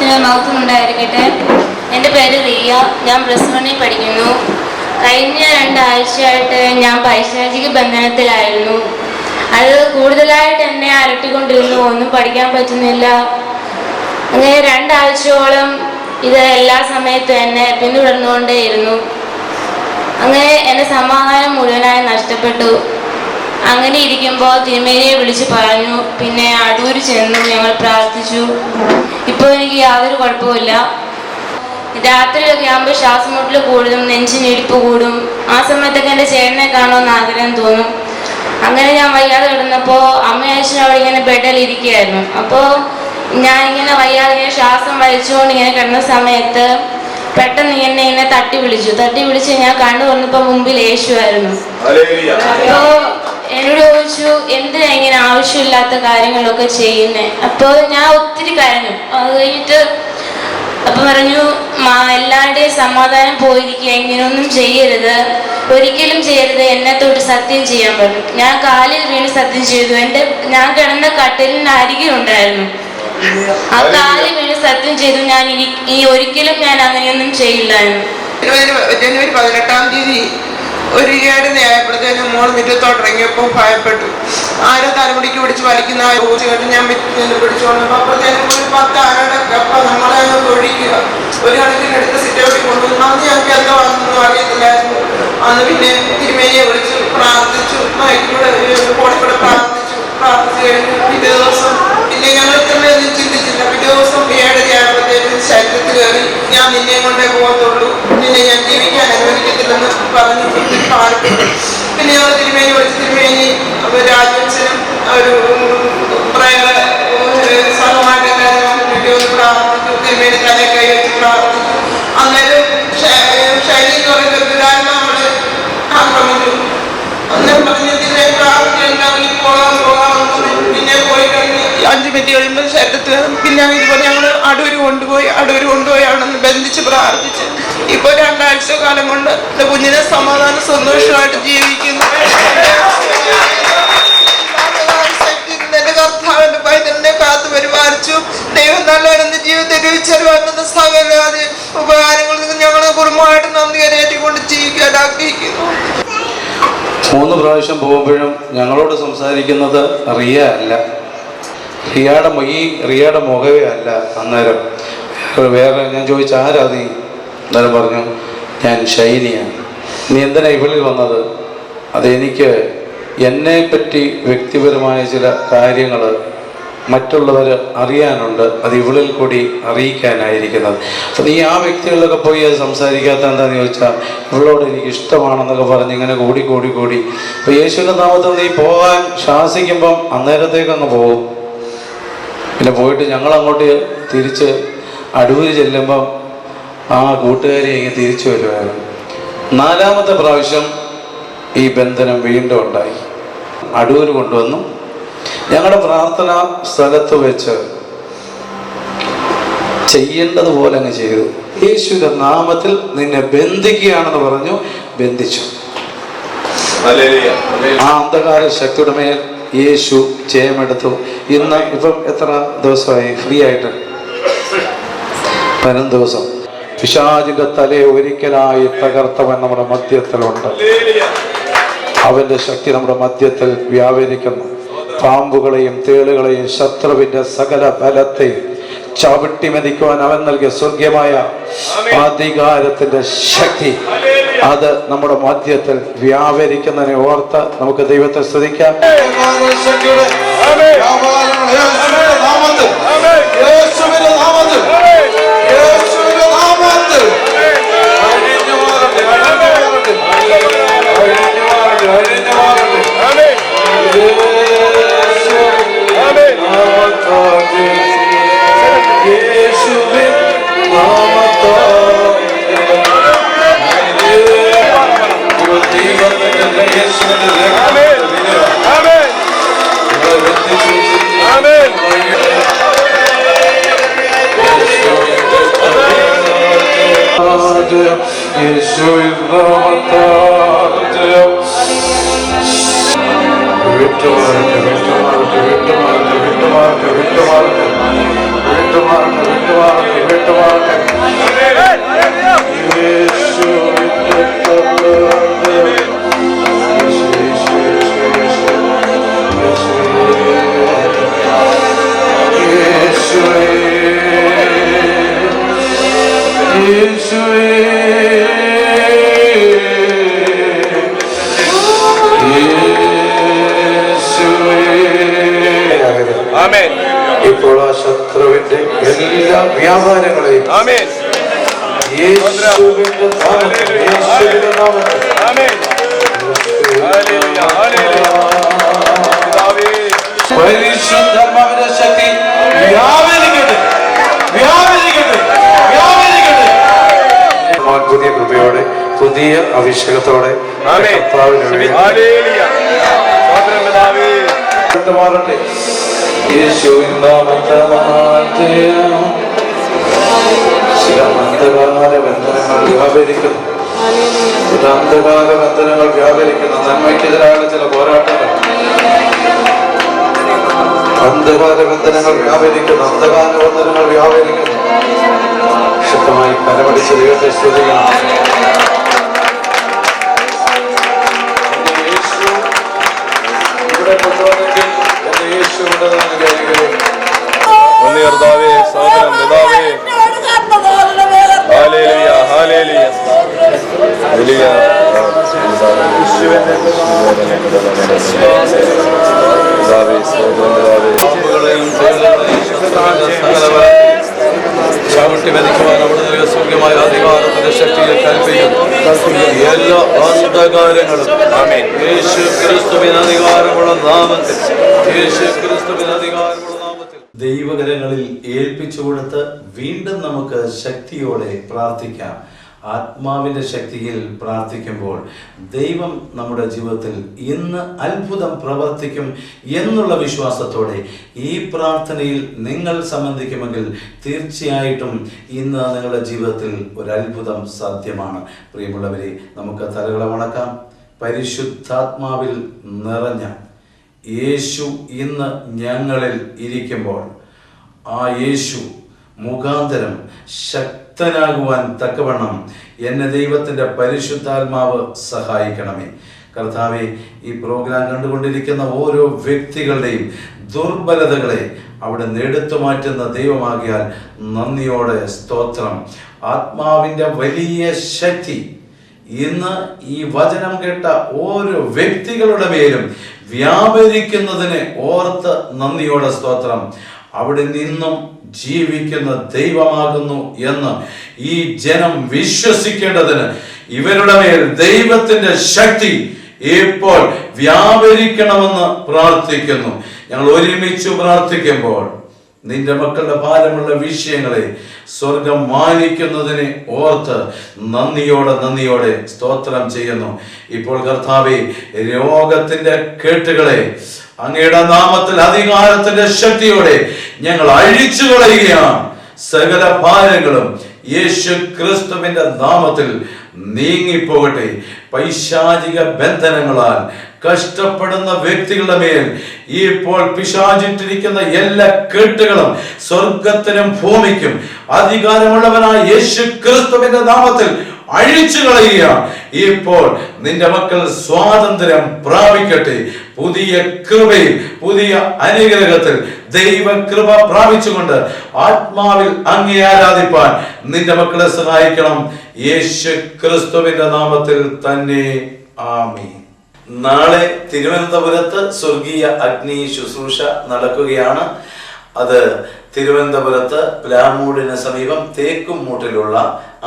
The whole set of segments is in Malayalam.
നാമത്തിന് മഹത്വം ഉണ്ടായിരിക്കട്ടെ. എൻ്റെ പേര് റിയ. ഞാൻ +1 പഠിക്കുന്നു. കഴിഞ്ഞ 2 ആഴ്ചയായിട്ട് ഞാൻ പൈശാചിക ബന്ധനത്തിലായിരുന്നു. അത് കൂടുതലായിട്ട് എന്നെ അലട്ടിക്കൊണ്ടിരുന്നു. ഒന്നും പഠിക്കാൻ പറ്റുന്നില്ല. അങ്ങനെ 2 ആഴ്ചയോളം ഇത് എല്ലാ സമയത്തും എന്നെ പിന്തുടർന്നുകൊണ്ടേയിരുന്നു. അങ്ങനെ എൻ്റെ സമാധാനം മുഴുവനായി നഷ്ടപ്പെട്ടു. അങ്ങനെ ഇരിക്കുമ്പോൾ തിരുമേനിയെ വിളിച്ച് പറഞ്ഞു. പിന്നെ അടൂര് ചെന്നു ഞങ്ങൾ പ്രാർത്ഥിച്ചു. ഇപ്പോൾ എനിക്ക് യാതൊരു കുഴപ്പമില്ല. രാത്രിയൊക്കെ ആകുമ്പോൾ ശ്വാസം മുട്ടൽ കൂടും, നെഞ്ചിനിടിപ്പ് കൂടും. ആ സമയത്തൊക്കെ എൻ്റെ ചേട്ടനെ കാണുമെന്ന് ആഗ്രഹം തോന്നും. അങ്ങനെ ഞാൻ വയ്യാതെ കിടന്നപ്പോൾ അമ്മയച്ഛനും അവിടെ ഇങ്ങനെ ബെഡിൽ ഇരിക്കുകയായിരുന്നു. അപ്പോൾ ഞാനിങ്ങനെ വയ്യാതെ ഇങ്ങനെ ശ്വാസം വലിച്ചുകൊണ്ട് ഇങ്ങനെ കിടന്ന സമയത്ത് പെട്ടെന്ന് ഇങ്ങനെ തട്ടി വിളിച്ച് ഞാൻ കണ്ടു വന്നപ്പോൾ മുമ്പിൽ യേശുവായിരുന്നു. അപ്പോൾ എന്നോട് ചോദിച്ചു, എന്തിനാ ഇങ്ങനെ ആവശ്യമില്ലാത്ത കാര്യങ്ങളൊക്കെ ചെയ്യുന്നേ? അപ്പോൾ ഞാൻ ഒത്തിരി കരഞ്ഞു. അത് കഴിഞ്ഞിട്ട് അപ്പം പറഞ്ഞു, എല്ലാവരുടെയും സമാധാനം പോയിരിക്കുക, ഇങ്ങനെയൊന്നും ചെയ്യരുത്, ഒരിക്കലും ചെയ്യരുത്, എന്നെ തൊട്ട് സത്യം ചെയ്യാൻ പറഞ്ഞു. ഞാൻ കാലിൽ വീണ് സത്യം ചെയ്തു. ഞാൻ കിടന്ന കട്ടിലിന് അരികിലുണ്ടായിരുന്നു. ആ കാലിൽ വീണ് സത്യം ചെയ്തു, ഒരിക്കലും ഞാൻ അങ്ങനെയൊന്നും ചെയ്യില്ലായിരുന്നു. ജനുവരി 18-ാം തീയതി ഒരു 7 ആയപ്പോഴത്തേനും മോൾ മുറ്റത്തോട്ട് ഇറങ്ങിയപ്പോൾ ഭയപ്പെട്ടു. ആരോ തലമുടിക്ക് പിടിച്ച് വലിക്കുന്ന കേട്ട് ഞാൻ പിടിച്ചോണ്ട് അപ്പോഴത്തേനും ഒരു 10 ആനയുടെ കപ്പ നമ്മളെ ഒഴിക്കുക ഒരു കണക്കിനെടുത്ത് സിറ്റൗട്ടിൽ കൊണ്ടുവന്നു. അന്ന് ഞങ്ങൾക്ക് എന്തോ ആണെന്നൊന്നും അറിയത്തില്ലായിരുന്നു. അന്ന് പിന്നെ തിരുമേനിയെ വിളിച്ചു പ്രാർത്ഥിച്ചു, ഫോണിൽ പ്രാർത്ഥിച്ചു കഴിഞ്ഞു. പിറ്റേ ദിവസം പിന്നെ ഞങ്ങൾ ഇത്രയൊന്നും ചിന്തിച്ചില്ല. പിറ്റേ ദിവസം 7 ആയപ്പോഴത്തേനും ശരീരത്തിൽ കയറി, ഞാൻ നിന്നെ കൊണ്ടേ പോകത്തുള്ളൂ, നിന്നെ ഞാൻ ജീവിക്കാൻ അനുവദിക്കത്തില്ലെന്ന് പറഞ്ഞു പാർപ്പിട്ടു. പിന്നെ ഞങ്ങൾ തിരുമേനി വിളിച്ച് തിരുമേനി രാജവംശനും ഒരു സഹമായിട്ട് പ്രാർത്ഥിച്ചു. തിരുമേനി തന്നെ കൈ വെച്ച് പ്രാർത്ഥിച്ചു. അന്നേരം ശൈലി എന്ന് പറയുന്ന ദുരാത്മാ നമ്മൾ ആക്രമിച്ചു. അന്നേരം പറഞ്ഞു ഇതിനെ പ്രാർത്ഥിച്ചുണ്ടാക്കി പോകാൻ പിന്നെ പോയി കഴിഞ്ഞ് 5 മിനിറ്റ് കഴിയുമ്പോൾ ശരീരത്തിൽ പിന്നെ ഇതുപോലെ ഞങ്ങൾ അടൂര് കൊണ്ടുപോയി ആണെന്ന് ബന്ധിച്ച് പ്രാർത്ഥിച്ച് ഇപ്പോൾ 2 ആഴ്ച കാലം കൊണ്ട് എൻ്റെ കുഞ്ഞിനെ സമാധാനം സന്തോഷമായിട്ട് ജീവിക്കുന്നു. എൻ്റെ കർത്താവിൻ്റെ പൈതലിനെ കാത്തു പരിപാലിച്ചു. ദൈവം നല്ലവരെന്ന് ജീവിതത്തിൽ രുചിച്ചറിവാകുന്ന സകല ഉപകാരങ്ങളിൽ ഞങ്ങൾ കുടുംബമായിട്ട് നന്ദി കരയേറ്റിക്കൊണ്ട് ജീവിക്കാൻ ആഗ്രഹിക്കുന്നു. 3 പ്രാവശ്യം പോകുമ്പോഴും ഞങ്ങളോട് സംസാരിക്കുന്നത് റിയ അല്ല, റിയയുടെ മുഖവേ അല്ല. അന്നേരം വേറെ ഞാൻ ചോദിച്ച ആരാ നീ? അന്നേരം പറഞ്ഞു, ഞാൻ ഷൈനിയാണ്. നീ എന്തിനാ ഇവളിൽ വന്നത്? അതെനിക്ക് എന്നെപ്പറ്റി വ്യക്തിപരമായ ചില കാര്യങ്ങൾ മറ്റുള്ളവർ അറിയാനുണ്ട്, അത് ഇവളിൽ കൂടി അറിയിക്കാനായിരിക്കുന്നത്. അപ്പം നീ ആ വ്യക്തികളിലൊക്കെ പോയി അത് സംസാരിക്കാത്ത എന്താണെന്ന് ചോദിച്ചാൽ, ഇവളോട് എനിക്ക് ഇഷ്ടമാണെന്നൊക്കെ പറഞ്ഞ് ഇങ്ങനെ കൂടി അപ്പോൾ യേശുവിൻ്റെ നാമത്തിൽ നീ പോകാൻ ശാസിക്കുമ്പം അന്നേരത്തേക്കങ്ങ് പോകും. പിന്നെ പോയിട്ട് ഞങ്ങളങ്ങോട്ട് തിരിച്ച് അടൂര് ചെല്ലുമ്പം ആ കൂട്ടുകാരി ഇങ്ങനെ തിരിച്ചു വരുമായിരുന്നു. 4ാമത്തെ പ്രാവശ്യം ഈ ബന്ധനം വീണ്ടും ഉണ്ടായി. അടൂര് കൊണ്ടുവന്നു. ഞങ്ങളുടെ പ്രാർത്ഥനാ സ്ഥലത്ത് വെച്ച് ചെയ്യേണ്ടതുപോലെ അങ്ങ് ചെയ്തു. യേശുവിന്റെ നാമത്തിൽ നിന്നെ ബന്ധിക്കുകയാണെന്ന് പറഞ്ഞു. ബന്ധിച്ചു. ആ അന്ധകാര ശക്തിയുടെ മേൽ യേശു ജയമെടുത്തു. ഇപ്പം എത്ര ദിവസമായി ഫ്രീ ആയിട്ട്? 15 ദിവസം. പിശാചിന്റെ തലയെ ഒരിക്കലായി തകർത്തവൻ നമ്മുടെ മധ്യത്തിലുണ്ട്. അവന്റെ ശക്തി നമ്മുടെ മധ്യത്തിൽ വ്യാപരിക്കുന്നു. പാമ്പുകളെയും തേളുകളെയും ശത്രുവിന്റെ സകല ബലത്തെയും ചവിട്ടി മെതിക്കുവാൻ അവൻ നൽകിയ സ്വർഗീയമായ അധികാരത്തിന്റെ ശക്തി അത് നമ്മുടെ മധ്യത്തിൽ വ്യാപരിക്കുന്നതിനെ ഓർത്ത് നമുക്ക് ദൈവത്തെ സ്തുതിക്കാം. വിട്ടുമാറട്ടെ ഇപ്പോൾ ആ ശത്രുവിന്റെ എല്ലാ വ്യാപാരങ്ങളെയും യേശുവിന്റെ പരിശുദ്ധാത്മാവിന്റെ ശക്തി വ്യാപരിക്കട്ടെ, വ്യാപരിക്കട്ടെ, വ്യാപരിക്കട്ടെ. പുതിയ കൃപയോടെ, പുതിയ അഭിഷേകത്തോടെ മാറട്ടെ. യേശുവിൻ നാമത്തിൽ ചില അന്ധകാര ബന്ധനങ്ങൾ വ്യാപരിക്കുന്നു, ചില അന്ധകാര ബന്ധനങ്ങൾ വ്യാപരിക്കുന്ന നന്മയ്ക്കെതിരായ ചില പോരാട്ടങ്ങൾ, അന്ധകാര ബന്ധനങ്ങൾ വ്യാപരിക്കുന്നു, അന്ധകാര ബന്ധനങ്ങൾ വ്യാപരിക്കുന്നു. ശക്തമായി കരമടിച്ച് ദൈവത്തെ സ്തുതിക്കണം. ഇവിടെ കൊണ്ടുവന്നെങ്കിൽ എന്റെ യേശു ഉണ്ടെന്ന് വിചാരിക്കുന്നു. കർത്താവേ, സ്തോത്രം പിതാവേ. Hallelujah, hallelujah, hallelujah. ചവിട്ടി വധിക്കുവാൻ അവിടെ നൽകിയ സൗഖ്യമായ അധികാരത്തിന്റെ ശക്തിയെ കൽപ്പിക്കുന്നു. എല്ലാ അന്ധകാരങ്ങളും യേശു ക്രിസ്തുവിന് അധികാരമുള്ള നാമത്തിൽ, യേശു ക്രിസ്തുവിന് അധികാരമുള്ള നാമത്തിൽ ദൈവകരങ്ങളിൽ ഏൽപ്പിച്ചു കൊടുത്ത് വീണ്ടും നമുക്ക് ശക്തിയോടെ പ്രാർത്ഥിക്കാം. ആത്മാവിൻ്റെ ശക്തിയിൽ പ്രാർത്ഥിക്കുമ്പോൾ ദൈവം നമ്മുടെ ജീവിതത്തിൽ ഇന്ന് അത്ഭുതം പ്രവർത്തിക്കും എന്നുള്ള വിശ്വാസത്തോടെ ഈ പ്രാർത്ഥനയിൽ നിങ്ങൾ സംബന്ധിക്കുമെങ്കിൽ തീർച്ചയായിട്ടും ഇന്ന് നിങ്ങളുടെ ജീവിതത്തിൽ ഒരു അത്ഭുതം സാധ്യമാണ്. പ്രിയമുള്ളവരെ, നമുക്ക് തലകളെ വണക്കാം. പരിശുദ്ധാത്മാവിൽ നിറഞ്ഞ യേശു ഇന്ന് ഞങ്ങളിൽ ഇരിക്കുമ്പോൾ ആ യേശു മുഖാന്തരം ശക്തനാകുവാൻ തക്കവണ്ണം എന്നെ ദൈവത്തിൻ്റെ പരിശുദ്ധാത്മാവ് സഹായിക്കണമേ. കർത്താവെ, ഈ പ്രോഗ്രാം കണ്ടുകൊണ്ടിരിക്കുന്ന ഓരോ വ്യക്തികളുടെയും ദുർബലതകളെ അവിടെ എടുത്തു മാറ്റുന്ന ദൈവമാകിയാൽ നന്ദിയോടെ സ്തോത്രം. ആത്മാവിൻ്റെ വലിയ ശക്തി ഇന്ന് ഈ വചനം കേട്ട ഓരോ വ്യക്തികളുടെ മേലും വ്യാപരിക്കുന്നതിനെ ഓർത്ത് നന്ദിയോടെ സ്തോത്രം. അവിടെ നിന്നും ജീവിക്കുന്ന ദൈവമാകുന്നു എന്ന് ഈ ജനം വിശ്വസിക്കേണ്ടതിന് ഇവരുടെ മേൽ ദൈവത്തിന്റെ ശക്തി ഇപ്പോൾ വ്യാപരിക്കണമെന്ന് പ്രാർത്ഥിക്കുന്നു. ഞങ്ങൾ ഒരുമിച്ച് പ്രാർത്ഥിക്കുമ്പോൾ നിന്റെ മക്കളുടെ ഭാരമുള്ള വിഷയങ്ങളെ സ്വർഗം മാനിക്കുന്നതിനെ ഓർത്ത് നന്ദിയോടെ സ്തോത്രം ചെയ്യുന്നു. ഇപ്പോൾ കർത്താവേ, രോഗത്തിന്റെ കെട്ടുകളെ അങ്ങയുടെ നാമത്തിൽ അധികാരത്തിന്റെ ശക്തിയോടെ ഞങ്ങൾ അഴിച്ചു കളയുകയാണ്. സകല ഭാരങ്ങളും യേശു ക്രിസ്തുവിന്റെ നാമത്തിൽ നീങ്ങിപ്പോകട്ടെ. പൈശാചിക ബന്ധനങ്ങളാൽ കഷ്ടപ്പെടുന്ന വ്യക്തികളുടെ മേൽ ഇപ്പോൾ പിശാചിട്ടിരിക്കുന്ന എല്ലാ കെട്ടുകളും സ്വർഗത്തിനും ഭൂമിക്കും അധികാരമുള്ളവനായ യേശു ക്രിസ്തുവിന്റെ നാമത്തിൽ അഴിച്ചു കളയുക. ഇപ്പോൾ നിന്റെ മക്കൾ സ്വാതന്ത്ര്യം പ്രാപിക്കട്ടെ. പുതിയ കൃപയിൽ, പുതിയ അനുഗ്രഹത്തിൽ ദൈവകൃപ പ്രാപിച്ചുകൊണ്ട് ആത്മാവിൽ അങ്ങേ ആരാധിപ്പാൻ നിന്റെ മക്കളെ സഹായിക്കണം. യേശു ക്രിസ്തുവിന്റെ നാമത്തിൽ തന്നെ, ആമീൻ. നാളെ തിരുവനന്തപുരത്ത് സ്വർഗീയ അഗ്നി ശുശ്രൂഷ നടക്കുകയാണ്. അത് തിരുവനന്തപുരത്ത് പ്ലാമൂടിന് സമീപം തേക്കുംമൂട്ടിലുള്ള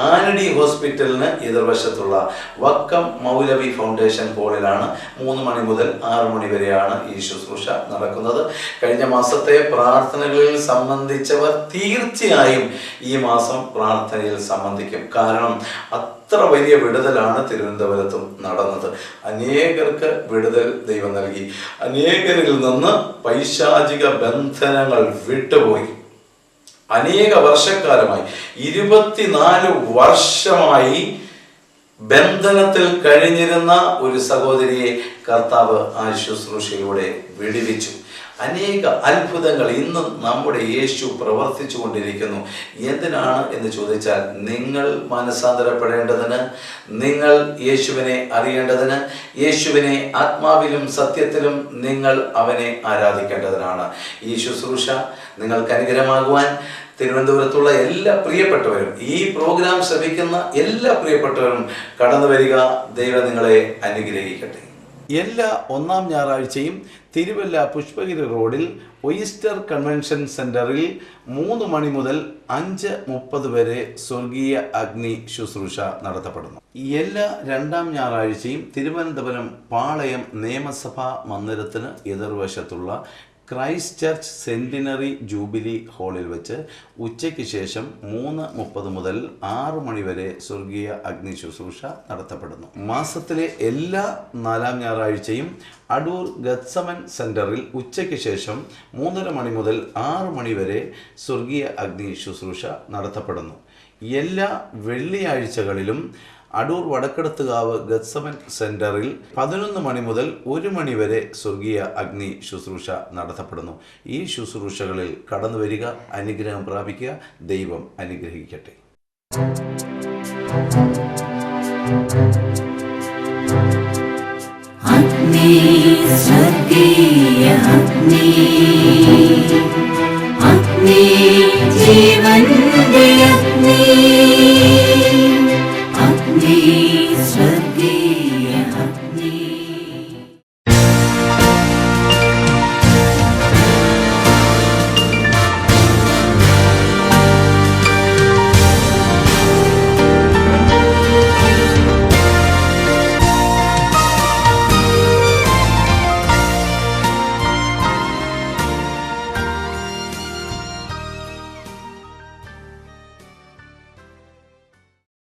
ആനഡി ഹോസ്പിറ്റലിന് എതിർവശത്തുള്ള വക്കം മൗലവി ഫൗണ്ടേഷൻ ഹാളിലാണ് 3 മണി മുതൽ 6 മണി വരെയാണ് ഈ ശുശ്രൂഷ നടക്കുന്നത്. കഴിഞ്ഞ മാസത്തെ പ്രാർത്ഥനകളിൽ സംബന്ധിച്ചവർ തീർച്ചയായും ഈ മാസം പ്രാർത്ഥനയിൽ സംബന്ധിക്കും. കാരണം അത്ര വലിയ വിടുതലാണ് തിരുവനന്തപുരത്തും നടന്നത്. അനേകർക്ക് വിടുതൽ ദൈവം നൽകി. അനേകരിൽ നിന്ന് പൈശാചിക ബന്ധനങ്ങൾ വിട്ടുപോയി. അനേക വർഷക്കാലമായി 24 വർഷമായി ബന്ധനത്തിൽ കഴിഞ്ഞിരുന്ന ഒരു സഹോദരിയെ കർത്താവ് ആ ശുശ്രൂഷയിലൂടെ വിടുവിച്ചു. അനേക അത്ഭുതങ്ങൾ ഇന്നും നമ്മുടെ യേശു പ്രവർത്തിച്ചു കൊണ്ടിരിക്കുന്നു. എന്തിനാണ് എന്ന് ചോദിച്ചാൽ, നിങ്ങൾ മാനസാന്തരപ്പെടേണ്ടതിന്, നിങ്ങൾ യേശുവിനെ അറിയേണ്ടതിന്, യേശുവിനെ ആത്മാവിലും സത്യത്തിലും നിങ്ങൾ അവനെ ആരാധിക്കേണ്ടതിനാണ്. ഈ ശുശ്രൂഷ നിങ്ങൾക്ക് അനുഗ്രഹമാകുവാൻ തിരുവനന്തപുരത്തുള്ള എല്ലാ പ്രിയപ്പെട്ടവരും, ഈ പ്രോഗ്രാം ശ്രമിക്കുന്ന എല്ലാ പ്രിയപ്പെട്ടവരും കടന്നു വരിക. ദൈവം നിങ്ങളെ അനുഗ്രഹിക്കട്ടെ. എല്ലാ ഒന്നാം ഞായറാഴ്ചയും തിരുവല്ല പുഷ്പഗിരി റോഡിൽ ഒയിസ്റ്റർ കൺവെൻഷൻ സെൻറ്ററിൽ 3 മണി മുതൽ 5:30 വരെ സ്വർഗീയ അഗ്നി ശുശ്രൂഷ നടത്തപ്പെടുന്നു. എല്ലാ 2ാം ഞായറാഴ്ചയും തിരുവനന്തപുരം പാളയം നിയമസഭാ മന്ദിരത്തിന് എതിർവശത്തുള്ള ക്രൈസ്റ്റ് ചർച്ച് സെൻറ്റിനറി ജൂബിലി ഹാളിൽ വെച്ച് ഉച്ചയ്ക്ക് ശേഷം 3:30 മുതൽ 6 മണി വരെ സ്വർഗീയ അഗ്നി ശുശ്രൂഷ നടത്തപ്പെടുന്നു. മാസത്തിലെ എല്ലാ 4ാം ഞായറാഴ്ചയും അടൂർ ഗത്സമൻ സെൻറ്ററിൽ ഉച്ചയ്ക്ക് ശേഷം 3:30 മണി മുതൽ 6 മണി വരെ സ്വർഗീയ അഗ്നി ശുശ്രൂഷ നടത്തപ്പെടുന്നു. എല്ലാ വെള്ളിയാഴ്ചകളിലും അടൂർ വടക്കെടുത്തുകാവ് ഗത്സമൻ സെൻറ്ററിൽ 11 മണി മുതൽ 1 മണി വരെ സ്വർഗീയ അഗ്നി ശുശ്രൂഷ നടത്തപ്പെടുന്നു. ഈ ശുശ്രൂഷകളിൽ കടന്നു വരിക, അനുഗ്രഹം പ്രാപിക്കുക. ദൈവം അനുഗ്രഹിക്കട്ടെ. അഗ്നി, സ്വർഗീയ അഗ്നി, അഗ്നി, ജീവന്റെ അഗ്നി.